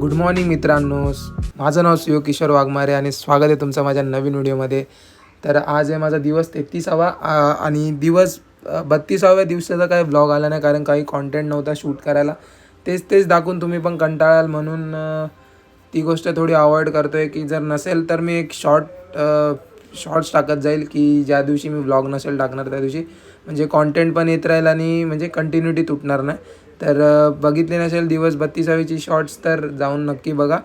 Good morning मित्रांनो. माझं नाव शिव किशोर वाघमारे आणि स्वागत आहे तुमचं माझ्या नवीन व्हिडिओमध्ये. तर आज आहे माझा दिवस 33वा आणि दिवस 32व्या दिवसाचा काही ब्लॉग आला नाही, कारण काही कॉन्टेंट नव्हता शूट करायला. तेच दाखवून तुम्ही पण कंटाळाल, म्हणून ती गोष्ट थोडी अवॉइड करतो आहे की जर नसेल तर मी एक शॉर्ट्स टाकत जाईल की ज्या दिवशी मी ब्लॉग नसेल टाकणार त्या दिवशी, म्हणजे कॉन्टेंट पण येत राहील आणि म्हणजे कंटिन्युटी तुटणार नाही. तर बघितली नसेल दिवस 32वीची शॉर्ट्स तर जाऊन नक्की बघा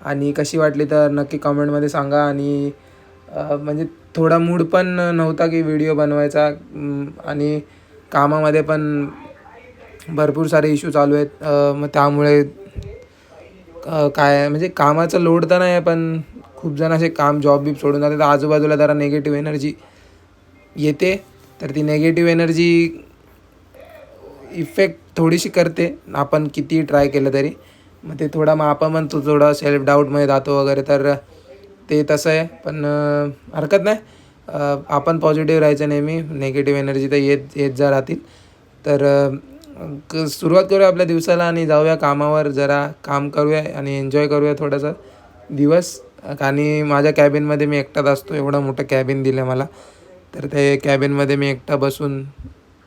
आणि कशी वाटली तर नक्की कमेंटमध्ये सांगा. आणि म्हणजे थोडा मूड पण नव्हता की व्हिडिओ बनवायचा, आणि कामामध्ये पण भरपूर सारे इश्यू चालू आहेत. मग त्यामुळे काय म्हणजे कामाचं लोड तर नाही आहे, पण खूप जण असे जॉब सोडून जाते, तर आजूबाजूला जरा निगेटिव्ह एनर्जी येते. तर ती निगेटिव्ह एनर्जी इफेक्ट थोडीशी करते आपण किती ट्राय केलं तरी. मग ते मग आपण म्हणतो थोडा सेल्फ डाऊटमध्ये जातो वगैरे, तर ते तसं आहे. पण हरकत नाही, आपण पॉझिटिव्ह राहायचं नेहमी. निगेटिव्ह एनर्जी तर येत जा राहतील. तर सुरुवात करूया आपल्या दिवसाला आणि जाऊया कामावर. जरा काम करूया आणि एन्जॉय करूया थोडासा दिवस. आणि माझ्या कॅबिनमध्ये मी एकटाच असतो, एवढं मोठं कॅबिन दिलं मला. तर ते कॅबिनमध्ये मी एकटा बसून,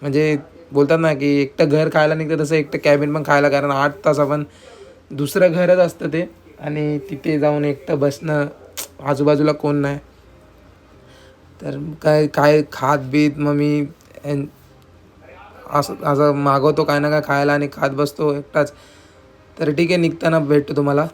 म्हणजे बोलतात ना की एकटं घर खायला निघतं, तसं एकटं कॅबिन पण खायला, कारण 8 तास आपण दुसरं घरच असतं ते, आणि तिथे जाऊन एकटं बसणं, आजूबाजूला कोण नाही. तर काय काय खात बीत मग मी असं असं मागवतो काय ना काय खायला आणि खात बसतो एकटाच. तर ठीक आहे, निघताना भेटतो तुम्हाला.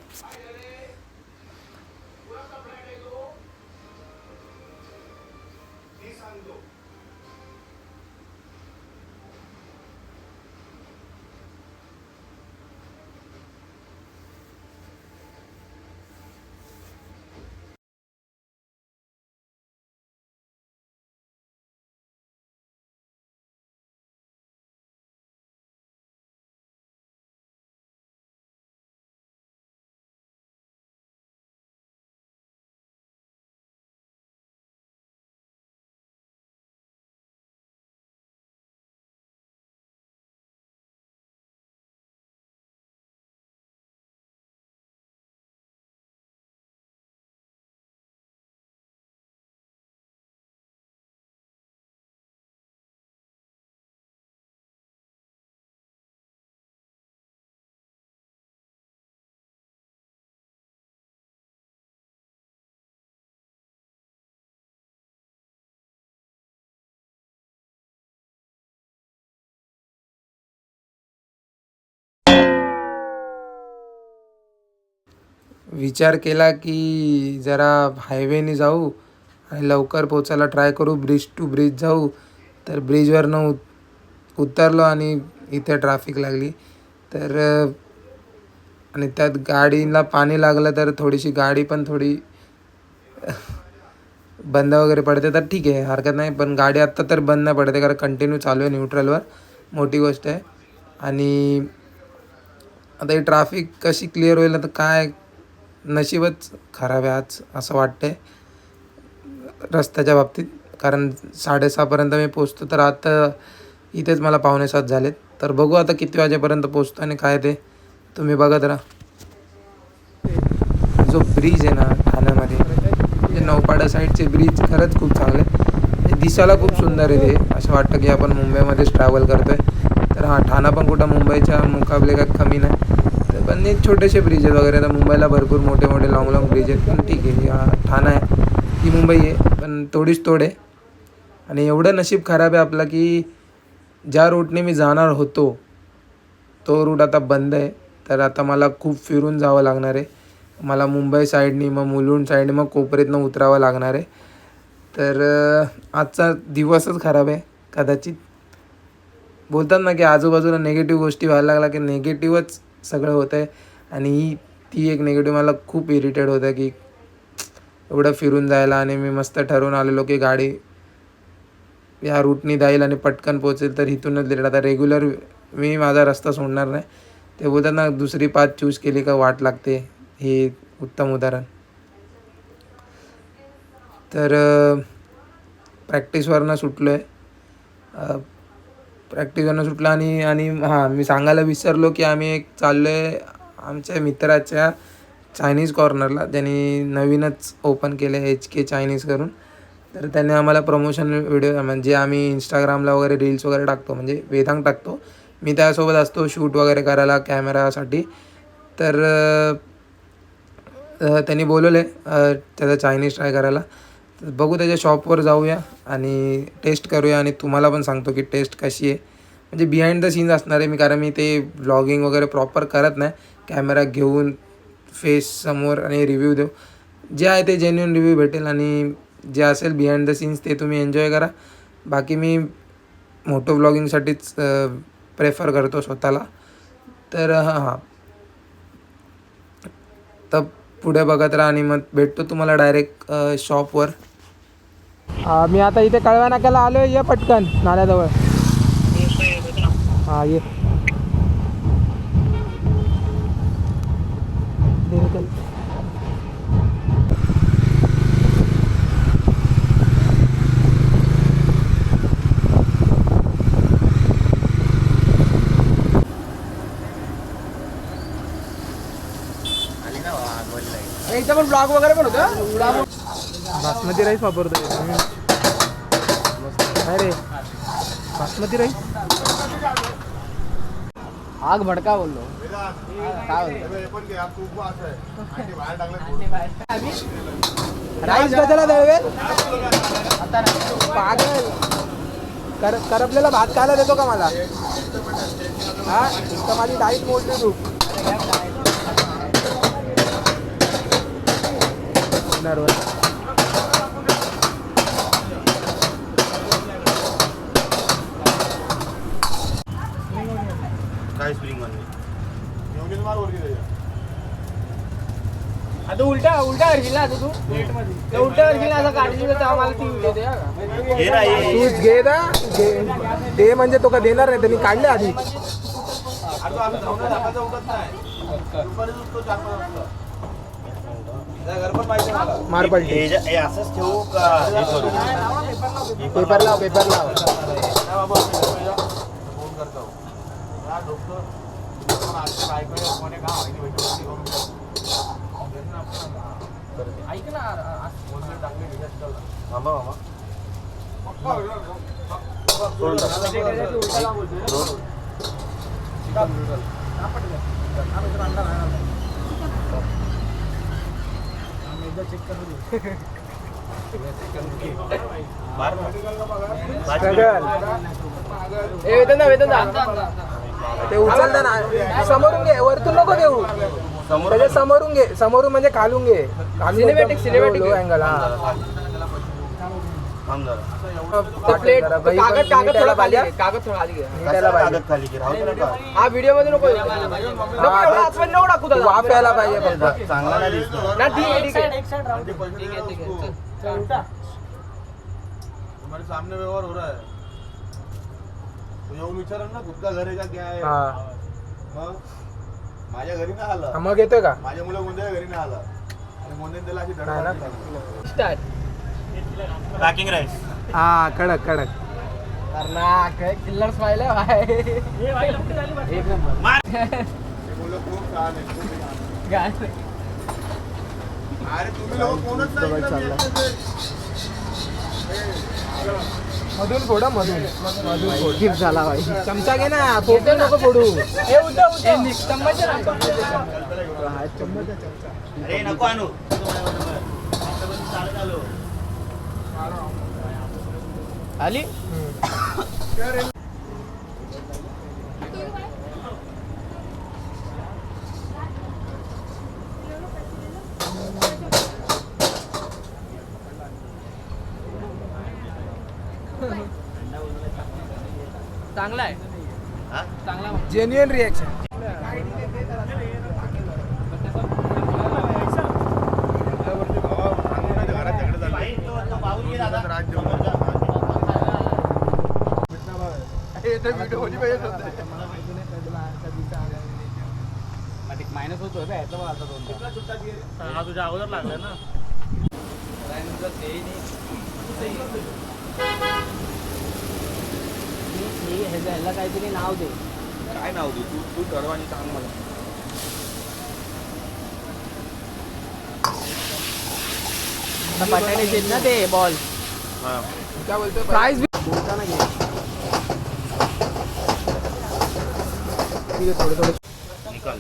विचार केला की जरा हायवेने जाऊ आणि लवकर पोचायला ट्राय करू, ब्रिज टू ब्रिज जाऊ. तर ब्रिजवरनं उतरलो आणि इथे ट्रॅफिक लागली. तर आणि त्यात गाडीला पाणी लागलं, तर थोडीशी गाडी पण थोडी बंद वगैरे पडते. तर ठीक आहे, हरकत नाही. पण गाडी आत्ता तर बंद नाही पडते, कारण कंटिन्यू चालू आहे न्यूट्रलवर, मोठी गोष्ट आहे. आणि आता ही ट्रॅफिक कशी क्लिअर होईल, तर काय नशीबच खराब आहे आज असं वाटतं आहे रस्त्याच्या बाबतीत. कारण 6:30पर्यंत मी पोचतो, तर आता इथेच मला 6:45 झालेत. तर बघू आता किती वाजेपर्यंत पोचतो आणि काय ते तुम्ही बघत राहा. जो ब्रिज आहे ना ठाण्यामध्ये, म्हणजे नौपाडा साईडचे ब्रिज खरंच खूप चांगले, म्हणजे दिसायला खूप सुंदर आहे. ते असं वाटतं की आपण मुंबईमध्येच ट्रॅव्हल करतो आहे. तर ठाणा पण कुठं मुंबईच्या मुकाबले काही कमी नाही. तर पण हे छोटेसे ब्रिज आहेत वगैरे. तर मुंबईला भरपूर मोठे मोठे लॉंग ब्रिज आहेत, पण ठीक आहे, ठाणा आहे ही मुंबई आहे, पण थोडीच तोड आहे. आणि एवढं नशीब खराब आहे आपलं की ज्या रूटने मी जाणार होतो तो रूट आता बंद आहे. तर आता मला खूप फिरून जावं लागणार आहे. मला मुंबई साईडनी, मग मुलुंड साईडने, मग कोपरेतनं उतरावं लागणार आहे. तर आजचा दिवसच खराब आहे कदाचित. बोलतात ना की आजूबाजूला निगेटिव्ह गोष्टी व्हायला लागला की निगेटिव्हच सगळं होतं आहे. आणि ती एक निगेटिव्ह मला खूप इरिटेट होतं की एवढं फिरून जायला, आणि मी मस्त ठरवून आलेलो की गाडी या रूटनी जाईल आणि पटकन पोचेल, तर इथूनच लेट. आता रेग्युलर मी माझा रस्ता सोडणार नाही. ते बोलतात ना, दुसरी पाथ चूज केली का वाट लागते, हे उत्तम उदाहरण. तर प्रॅक्टिसवरनं सुटलो आहे, प्रॅक्टिसवरनं सुटलं. आणि आणि हां, मी सांगायला विसरलो की आम्ही एक चाललो आहे आमच्या मित्राच्या चायनीज कॉर्नरला. त्यांनी नवीनच ओपन केलं आहे HK चायनीज करून. तर त्याने आम्हाला प्रमोशन व्हिडिओ म्हणजे आम्ही इंस्टाग्रामला वगैरे रील्स वगैरे टाकतो म्हणजे वेदांग टाकतो, मी त्यासोबत असतो शूट वगैरे करायला कॅमेरासाठी. तर त्यांनी बोलवले त्याचा चायनीज ट्राय करायला. तर बघू त्याच्या शॉपवर जाऊया आणि टेस्ट करूया आणि तुम्हाला पण सांगतो की टेस्ट कशी आहे. म्हणजे बिहाइंड द सीन्स असणार आहे मी, कारण मी ते व्लॉगिंग वगैरे प्रॉपर करत नाही. कॅमेरा घेऊन फेस समोर आणि रिव्ह्यू देऊ, जे आहे ते जेन्युइन रिव्ह्यू भेटेल आणि जे असेल बिहाइंड द सीन्स ते तुम्ही एन्जॉय करा. बाकी मी मोटो व्लॉगिंगसाठीच प्रेफर करतो स्वतःला. तर हां तर पुढे बघत राहा आणि मग भेटतो तुम्हाला डायरेक्ट शॉपवर. मी आता इथे कळव्या नाक्याला आलो आहे, ये पटकन नाल्याजवळ. हां ये. इथं पण ब्लॉग वगैरे पण होतं. बासमती राईस वापरतोय अरे बासमती राईस. आग भडका बोललो. राईस कशाला दळवेल पागल. करपलेला भात खायला देतो का मला? हा तर माझी डाईट मोडली तू. काय स्प्रिंग मध्ये आता उलटा करशील ना आता तू ते उलटा करशील असं काढशील तर आम्हाला ती व्हिडिओ दे. तूच घे ना दे म्हणजे तो का देणार नाही, त्यांनी काढले आधी. मारपलटी असंच ठेवू का? पेपर लाव पेपर लाव. ऐक ना ते उचलता ना समोरून घे, वरतून नको घेऊ. त्याच्या समोरून घे, समोरून म्हणजे खालून घे. Cinematic angle. हा प्लेट कागद थोडा खाली घे. कागद थोडा खाली घे. हा व्हिडिओ मध्ये नको नको टाकू दादा. वाफ यायला पाहिजे फक्त. चांगला नाही दिसतो ना. ठीक आहे तुम्हारे सामने व्यवहार हो रहा है. तो येऊन विचारल ना खुद का घर आहे का क्या आहे. मग माझ्या घरी नाही आला. मग येतोय का? माझ्यामुळे गोंधळ घरी नाही आला आणि गोंधळ त्याला अशी धडा. स्टार्ट. Packing rice. हा कडक कडक. कर्नाक किल्लर स्माइल आहे भाई. एक नंबर. मुलं खूप छान आहे, खूप छान. अरे तुम्ही लोक कोणच नाही. मधून फोडा मधून गिफ्ट झाला भाई. चमचा घे ना, फोटो नको फोडू. अरे नको आणू. आली. चांगला आहे. चांगला जेन्युइन रिॲक्शन. मायनस होतोय का याचा आता दोन. हा तुझ्या अगोदर लागला ना. ह्याला काहीतरी नाव दे. काय नाव दे तू ठरव आणि सांग मला. बटाट्याचे ना ते बॉल हा. काय बोलतोय प्राइस थोडे थोडे निकाल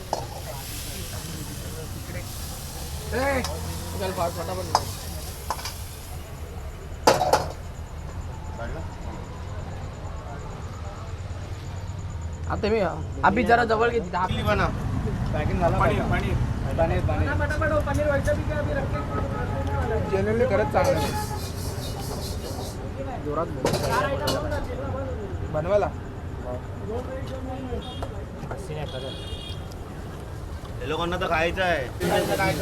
आता मी अभि जरा जवळ घेते किती बना पॅकिंग झालं जनरली खरंच चांगलं आहे. बनवायला हे लोकांना तर खायचं आहे काय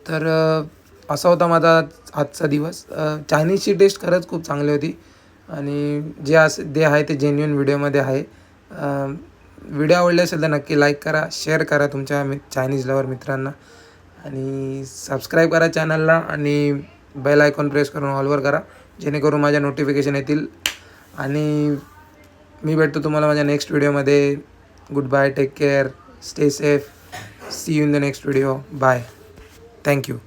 तर असा होता माझा आजचा दिवस. चायनीजची टेस्ट खरंच खूप चांगली होती आणि जे आहे ते जेन्युइन व्हिडिओमध्ये आहे. व्हिडिओ आवडले असेल तर नक्की लाईक करा, शेअर करा तुमच्या चायनीज लवर मित्रांना आणि सबस्क्राईब करा चॅनलला आणि बेल आयकॉन प्रेस करून ऑलवर करा जेणेकरून माझ्या नोटिफिकेशन येतील. आणि मी भेटतो तुम्हाला माझ्या नेक्स्ट व्हिडिओमध्ये. Good bye, take care, stay safe, see you in the next video. Bye, thank you.